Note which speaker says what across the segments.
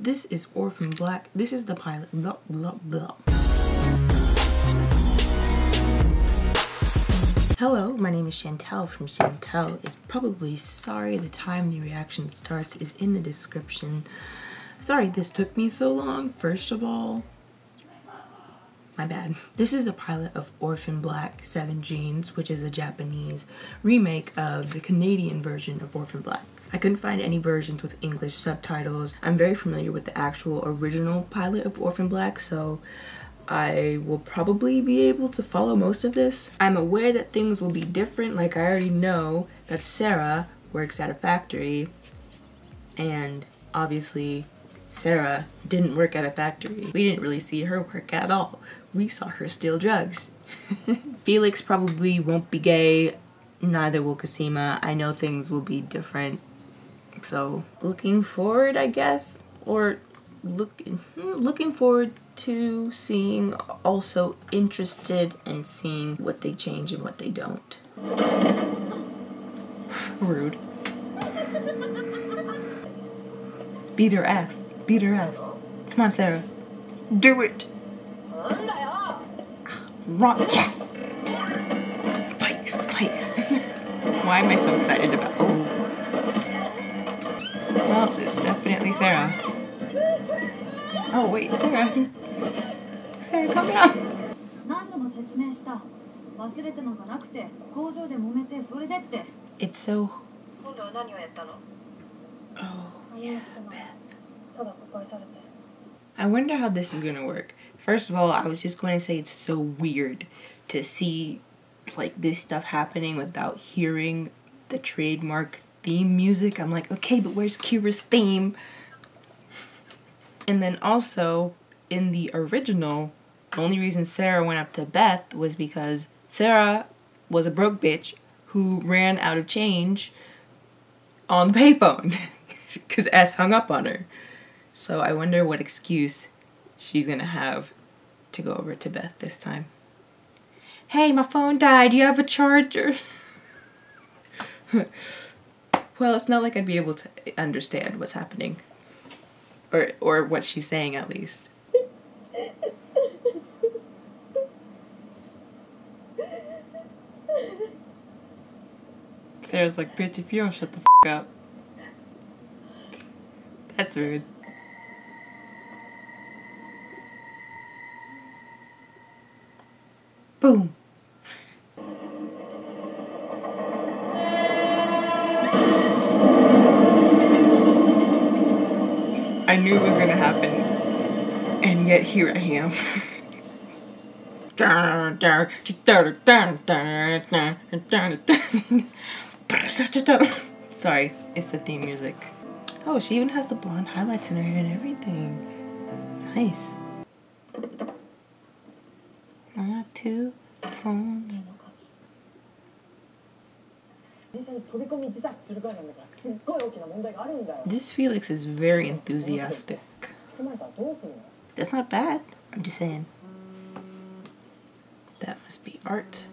Speaker 1: This is Orphan Black. This is the pilot. Blah, blah, blah. Hello, my name is Shantel from Shantel Is Probably Sorry. The time the reaction starts is in the description. Sorry this took me so long. First of all, my bad. This is the pilot of Orphan Black 7 Genes, which is a Japanese remake of the Canadian version of Orphan Black. I couldn't find any versions with English subtitles. I'm very familiar with the actual original pilot of Orphan Black, so I will probably be able to follow most of this. I'm aware that things will be different. Like, I already know that Sarah works at a factory, and obviously Sarah didn't work at a factory. We didn't really see her work at all. We saw her steal drugs. Felix probably won't be gay, neither will Cosima. I know things will be different. So looking forward, I guess, or looking forward to seeing, also interested in seeing what they change and what they don't. Rude. Beat her ass. Beat her ass. Come on, Sarah. Do it. Wrong. Yes. Fight. Fight. Why am I so excited about? Oh. Well, it's definitely Sarah. Oh wait, Sarah. Sarah, come down. It's so... Oh, yeah, Beth. I wonder how this is gonna work. First of all, I was just going to say it's so weird to see like this stuff happening without hearing the trademark theme music. I'm like, okay, but where's Kira's theme? And then also, in the original, the only reason Sarah went up to Beth was because Sarah was a broke bitch who ran out of change on the payphone because S hung up on her. So I wonder what excuse she's gonna have to go over to Beth this time. Hey, my phone died. Do you have a charger? Well, it's not like I'd be able to understand what's happening. Or what she's saying, at least. Sarah's like, bitch, if you don't shut the f*** up. That's rude. Boom. I knew it was gonna happen, and yet here I am. Sorry, it's the theme music. Oh, she even has the blonde highlights in her hair and everything. Nice. I have 2 phones. This Felix is very enthusiastic. That's not bad. I'm just saying. That must be art.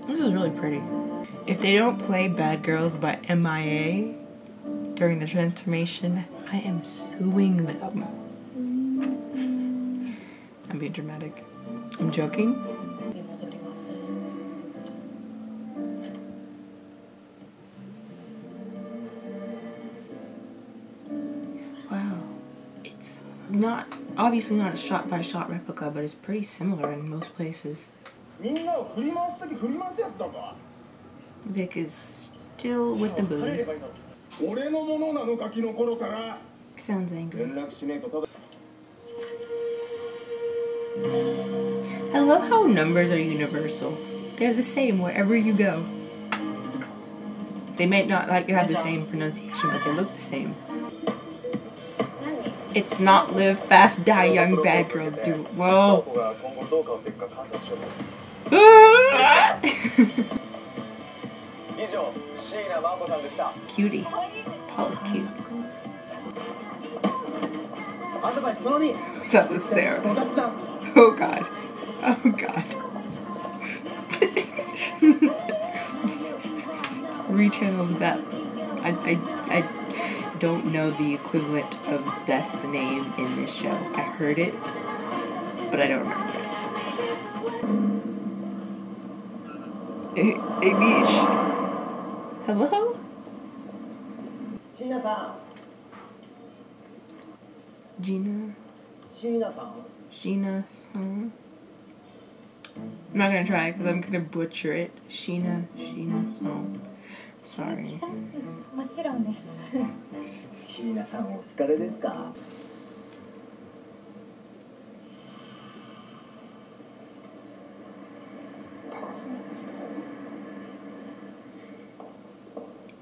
Speaker 1: This is really pretty. If they don't play Bad Girls by MIA during the transformation, I am suing them. I'm being dramatic. I'm joking. Wow. It's not, obviously not a shot-by-shot replica, but it's pretty similar in most places. Vic is still with the booze. Sounds angry. I love how numbers are universal. They're the same wherever you go. They may not like have the same pronunciation, but they look the same. It's not live fast, die young, bad girl, do. Whoa. Cutie. Paul's cute. That was Sarah. Oh god. Oh god. Rechannels Beth. I don't know the equivalent of Beth's name in this show. I heard it, but I don't remember it. Hey, Beach. Hello? Gina. Sheena. I'm not gonna try because I'm gonna butcher it. Sheena. Sorry.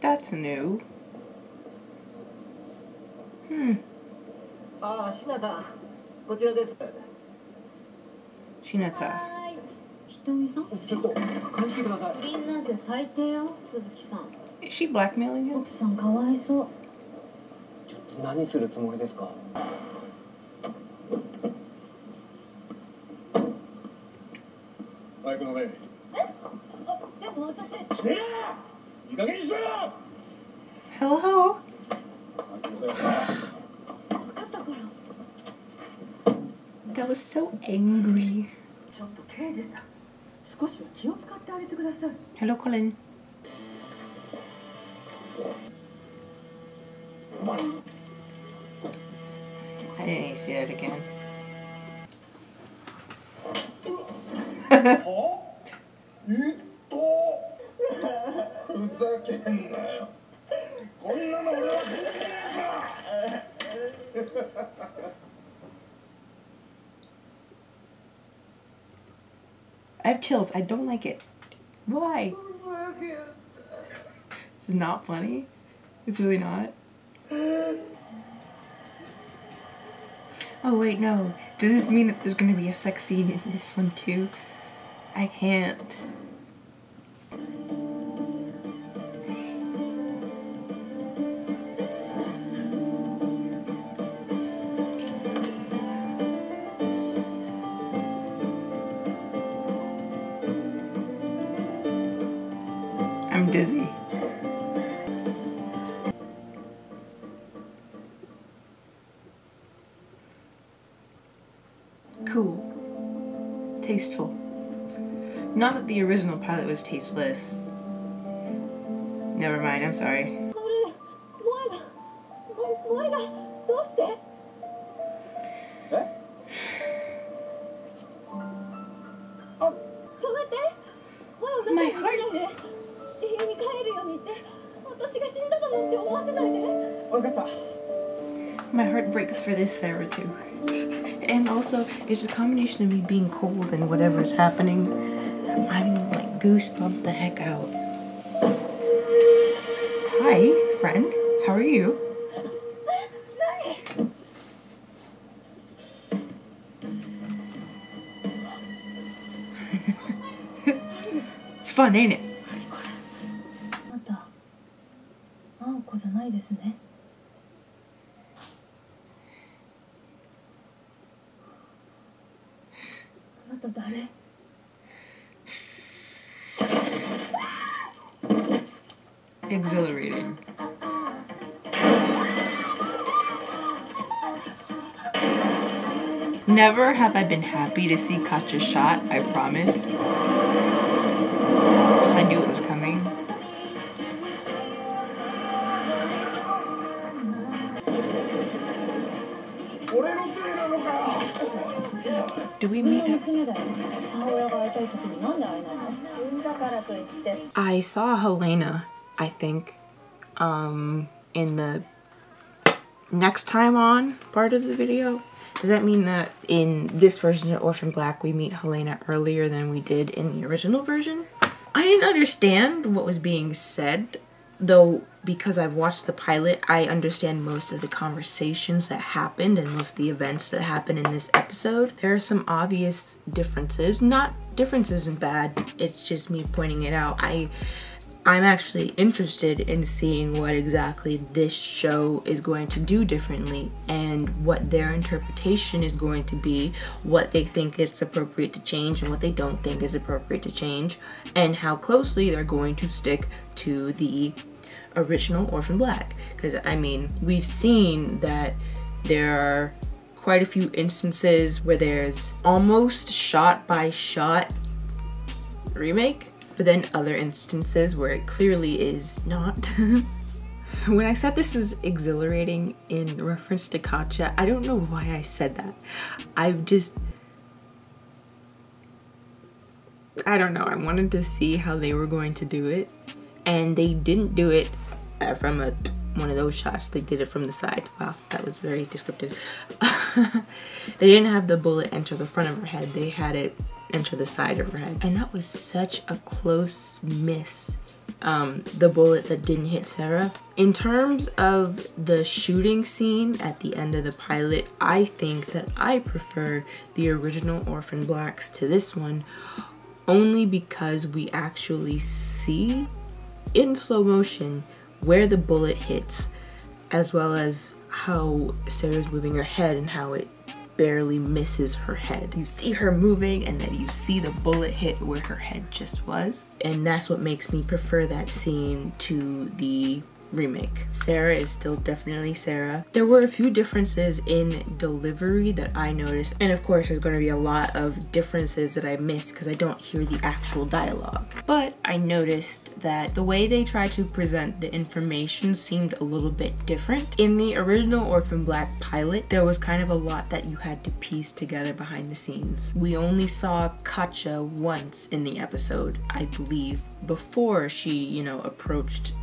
Speaker 1: That's new. Shinata.
Speaker 2: ひとみさんちょっと返してください不倫なんて最低よ鈴木さん
Speaker 1: Is she blackmailing him?
Speaker 2: 奥さんかわいそう
Speaker 3: ちょっと何するつもりですかバイクのね
Speaker 2: でも私
Speaker 3: ねえいい加減にしろよ
Speaker 1: Hello?
Speaker 2: 分かったから
Speaker 1: That was so angry.
Speaker 4: ちょっと刑事さん少しは気を使ってあげてください
Speaker 1: Hello, Colin. I didn't need to see that again.
Speaker 3: ふざけんなよこんなの俺はできねえか
Speaker 1: I have chills. I don't like it. Why? It's not funny. It's really not. Oh wait, no. Does this mean that there's gonna be a sex scene in this one too? I can't. I'm dizzy. Cool. Tasteful. Not that the original pilot was tasteless. Never mind, I'm sorry.
Speaker 2: 萌がどうして
Speaker 3: えあ
Speaker 2: 止めて萌を
Speaker 1: My
Speaker 2: 中に入れないで家に帰るように言って私が死んだだなんて思わせないで
Speaker 3: 分かった
Speaker 1: My heart breaks for this Sarah too. And also, it's a combination of me being cold and whatever's happening. I'm like goosebump the heck out. Hi, friend. How are you? It's fun, ain't it?
Speaker 2: あなた青子じゃないですねあなた誰
Speaker 1: Exhilarating. Never have I been happy to see Katja shot, I promise. It's just I knew it was coming. Do we meet her? I saw Helena, I think, in the next time on part of the video. Does that mean that in this version of Orphan Black we meet Helena earlier than we did in the original version? I didn't understand what was being said, though because I've watched the pilot, I understand most of the conversations that happened and most of the events that happened in this episode. There are some obvious differences. Not differences in bad, it's just me pointing it out. I I'm actually interested in seeing what exactly this show is going to do differently and what their interpretation is going to be, what they think it's appropriate to change and what they don't think is appropriate to change, and how closely they're going to stick to the original Orphan Black. Because, I mean, we've seen that there are quite a few instances where there's almost shot-by-shot remake, but then other instances where it clearly is not. When I said this is exhilarating in reference to Katja, I don't know why I said that. I don't know, I wanted to see how they were going to do it, and they didn't do it from one of those shots. They did it from the side. Wow, that was very descriptive. They didn't have the bullet enter the front of her head, they had it enter the side of her head, and that was such a close miss. The bullet that didn't hit Sarah. In terms of the shooting scene at the end of the pilot, I think that I prefer the original Orphan Blacks to this one, only because we actually see in slow motion where the bullet hits, as well as how Sarah's moving her head and how it barely misses her head. You see her moving and then you see the bullet hit where her head just was. And that's what makes me prefer that scene to the remake. Sarah is still definitely Sarah. There were a few differences in delivery that I noticed, and of course there's going to be a lot of differences that I missed because I don't hear the actual dialogue. But I noticed that the way they tried to present the information seemed a little bit different. In the original Orphan Black pilot, there was kind of a lot that you had to piece together behind the scenes. We only saw Katja once in the episode, I believe, before she, you know, approached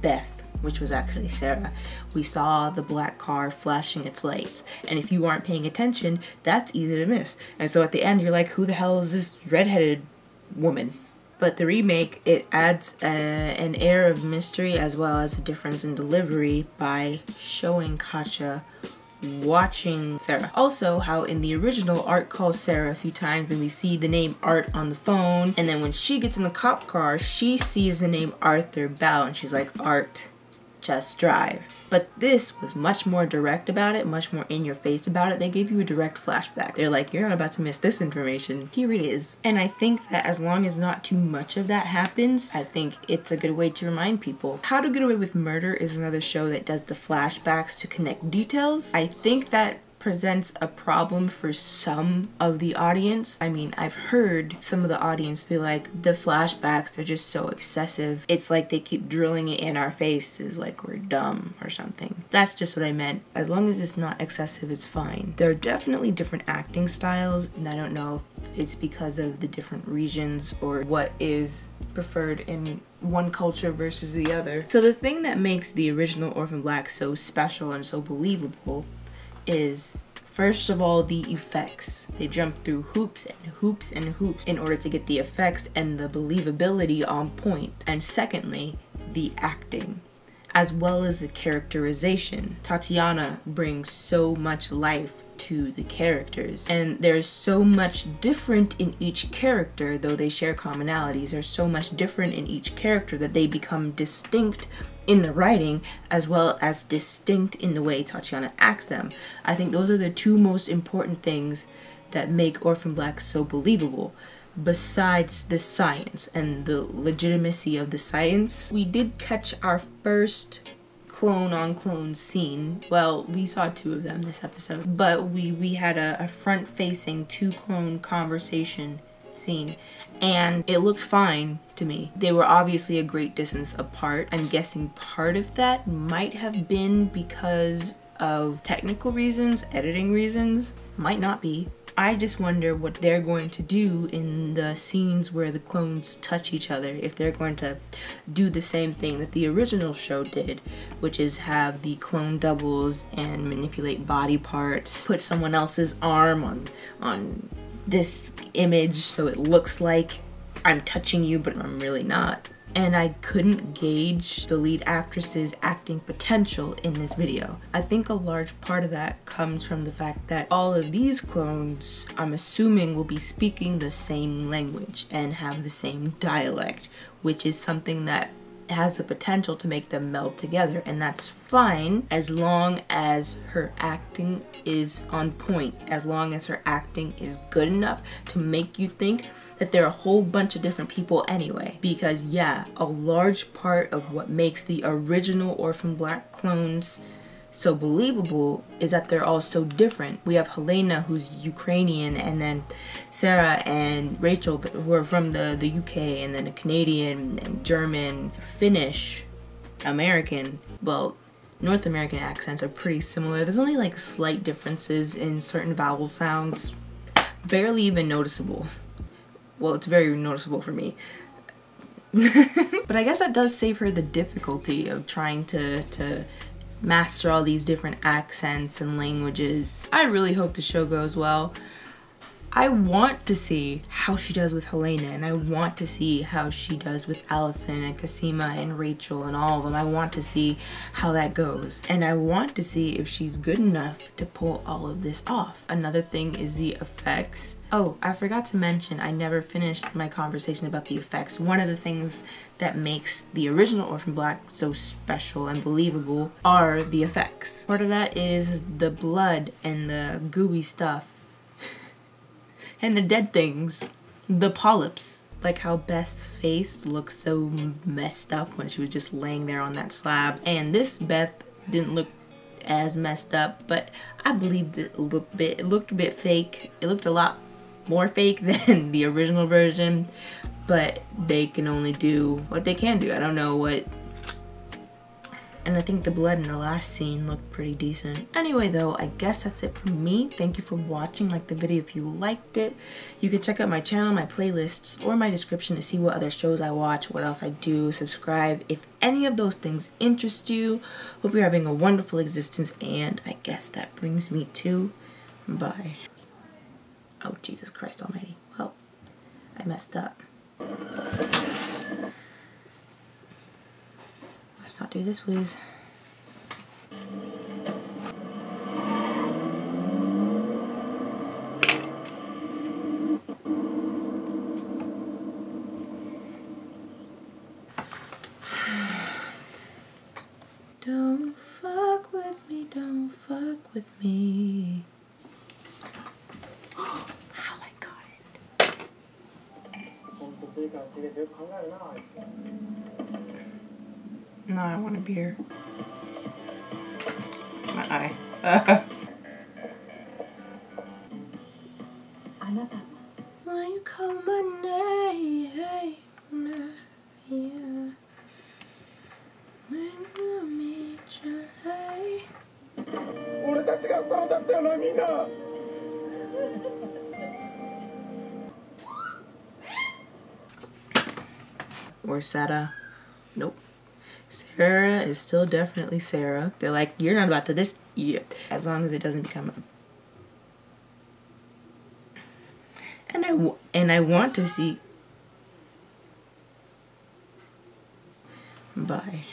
Speaker 1: Beth, which was actually Sarah. We saw the black car flashing its lights, and if you aren't paying attention, that's easy to miss. And so at the end, you're like, who the hell is this redheaded woman? But the remake, it adds an air of mystery as well as a difference in delivery by showing Katja watching Sarah. Also, how in the original, Art calls Sarah a few times and we see the name Art on the phone, and then when she gets in the cop car, she sees the name Arthur Bell and she's like, Art, just drive. But this was much more direct about it, much more in your face about it. They gave you a direct flashback. They're like, you're not about to miss this information. Here it is. And I think that as long as not too much of that happens, I think it's a good way to remind people. How to Get Away with Murder is another show that does the flashbacks to connect details. I think that presents a problem for some of the audience. I mean, I've heard some of the audience be like, the flashbacks are just so excessive. It's like they keep drilling it in our faces like we're dumb or something. That's just what I meant. As long as it's not excessive, it's fine. There are definitely different acting styles, and I don't know if it's because of the different regions or what is preferred in one culture versus the other. So the thing that makes the original Orphan Black so special and so believable is, first of all, the effects. They jump through hoops and hoops and hoops in order to get the effects and the believability on point. And secondly, the acting, as well as the characterization. Tatiana brings so much life to the characters, and there's so much different in each character. Though they share commonalities, there's so much different in each character that they become distinct in the writing as well as distinct in the way Tatiana acts them. I think those are the two most important things that make Orphan Black so believable, besides the science and the legitimacy of the science. We did catch our first clone on clone scene. Well, we saw two of them this episode, but we had a front facing two clone conversation scene, and it looked fine to me. They were obviously a great distance apart. I'm guessing part of that might have been because of technical reasons, editing reasons. Might not be. I just wonder what they're going to do in the scenes where the clones touch each other, if they're going to do the same thing that the original show did, which is have the clone doubles and manipulate body parts, put someone else's arm on this image so it looks like I'm touching you but I'm really not. And I couldn't gauge the lead actress's acting potential in this video. I think a large part of that comes from the fact that all of these clones, I'm assuming, will be speaking the same language and have the same dialect, which is something that has the potential to make them meld together, and that's fine as long as her acting is on point, as long as her acting is good enough to make you think that they're a whole bunch of different people anyway. Because yeah, a large part of what makes the original Orphan Black clones so believable is that they're all so different. We have Helena, who's Ukrainian, and then Sarah and Rachel, who are from the UK, and then a Canadian and German, Finnish, American. Well, North American accents are pretty similar. There's only like slight differences in certain vowel sounds, barely even noticeable. Well, it's very noticeable for me. But I guess that does save her the difficulty of trying to master all these different accents and languages. I really hope the show goes well. I want to see how she does with Helena, and I want to see how she does with Allison and Cosima and Rachel and all of them. I want to see how that goes. And I want to see if she's good enough to pull all of this off. Another thing is the effects. Oh, I forgot to mention, I never finished my conversation about the effects. One of the things that makes the original Orphan Black so special and believable are the effects. Part of that is the blood and the gooey stuff. And the dead things. The polyps. Like how Beth's face looks so messed up when she was just laying there on that slab. And this Beth didn't look as messed up, but I believed it a little bit. It looked a bit fake. It looked a lot more fake than the original version, but they can only do what they can do. I don't know what. And I think the blood in the last scene looked pretty decent. Anyway though, I guess that's it from me. Thank you for watching. Like the video if you liked it. You can check out my channel, my playlists, or my description to see what other shows I watch, what else I do. Subscribe if any of those things interest you. Hope you're having a wonderful existence, and I guess that brings me to bye. Oh, Jesus Christ almighty. Well, I messed up. Let's not do this, please. Don't fuck with me, don't fuck with me. How I got it. No, I want a beer. My eye. Why you call my name? Yeah. When you meet your eye.
Speaker 3: 俺たちがサラだったよな、みんな。
Speaker 1: Or Sarah. Nope. Sarah is still definitely Sarah. They're like, you're not about to this. Yeah. As long as it doesn't become a. And I want to see. Bye.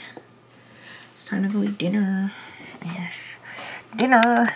Speaker 1: It's time to go eat dinner. Yes. Dinner.